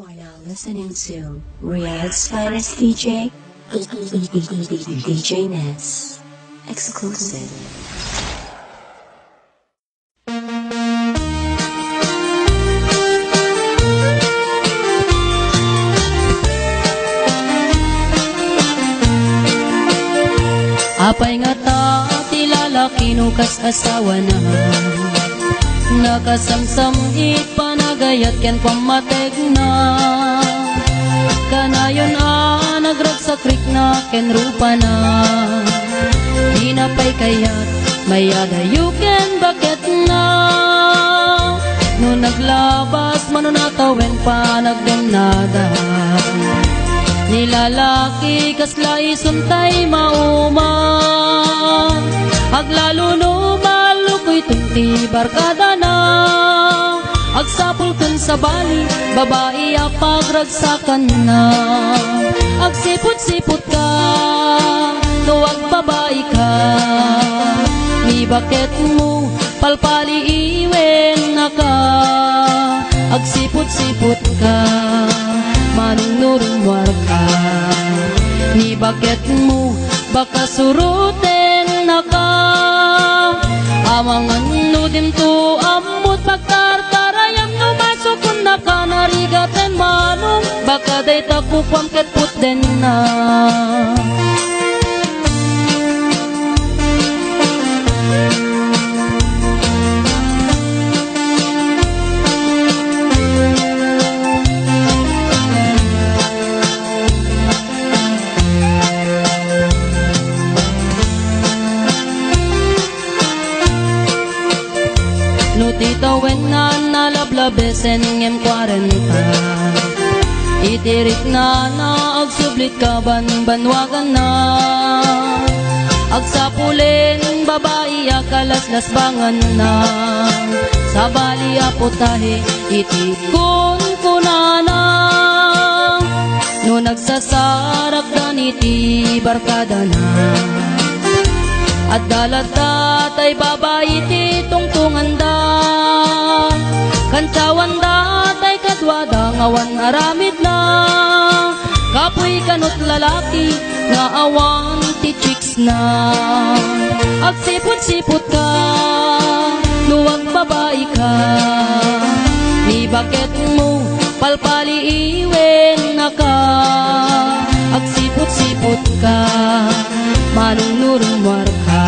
are now listening to Riyadh's finest DJ, DJ Ness. Exclusive. Apay nga ta, ti lalaki no kas asawa na nakasamsam ipanagayat ken pamateg na kanayon nagrag sa krik na ken rupa na di na pay kayat mayadayo ken bakit na no naglabas manunatawen pa nagdemnada nilalaki kasla isuntay mauman aglalo no malukoy tunti barkada na agsapulton sa bali babae apagragsakan na agsipot-sipot ka tuwag babae ka ni bakit mo palpali iwen na ka agsipot-sipot ka manunurumwar ka ni bakit mo baka suruten na ka amangan no din to amot pagtartarayam no masukun na ka narigaten manong baka day takukwam ket put den na titawen na nalablabesen ngem 40 itirik na agsublit ka banwagan na agsapulen babae akalaslas bangan na sa bali aputahe itikon kunana no nagsasarak daniti barkada na at dalata tay babae ti tungtungan da kantawan da tay kadwada ngawan aramid na kapoy kanot lalaki nga awan ti chicks na agsipot-sipot ka luwag babae ka ni bakit mo palpali iwen na ka agsipot-sipot ka manunurumwar ka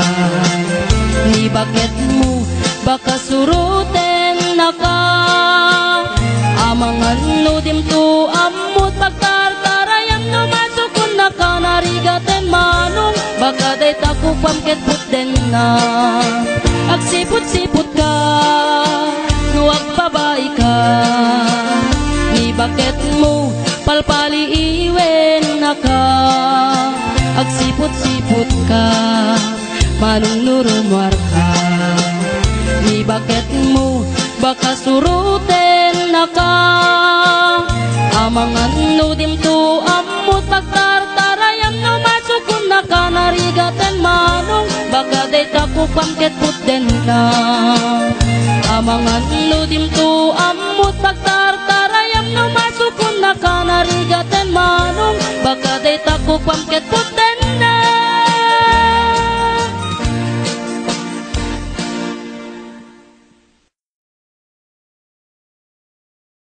ni bakit mo baka suruten na ka amangan no dim to amot pagtartarayam no masukun na ka narigaten manong baka day takupam ket puten na agsipot-sipot ka nuwag babae ka ni bakit mo palpali iwen na ka agsipot-sipot ka manunurumwar ka ni bakit mo baka suruten na ka amangan no dim to amot pagtartarayam no masukun na ka narigaten manong baka day takupam ket puten na amangan no dim to amot pagtartarayam no masukun na ka narigaten manong baka day takupam ket puten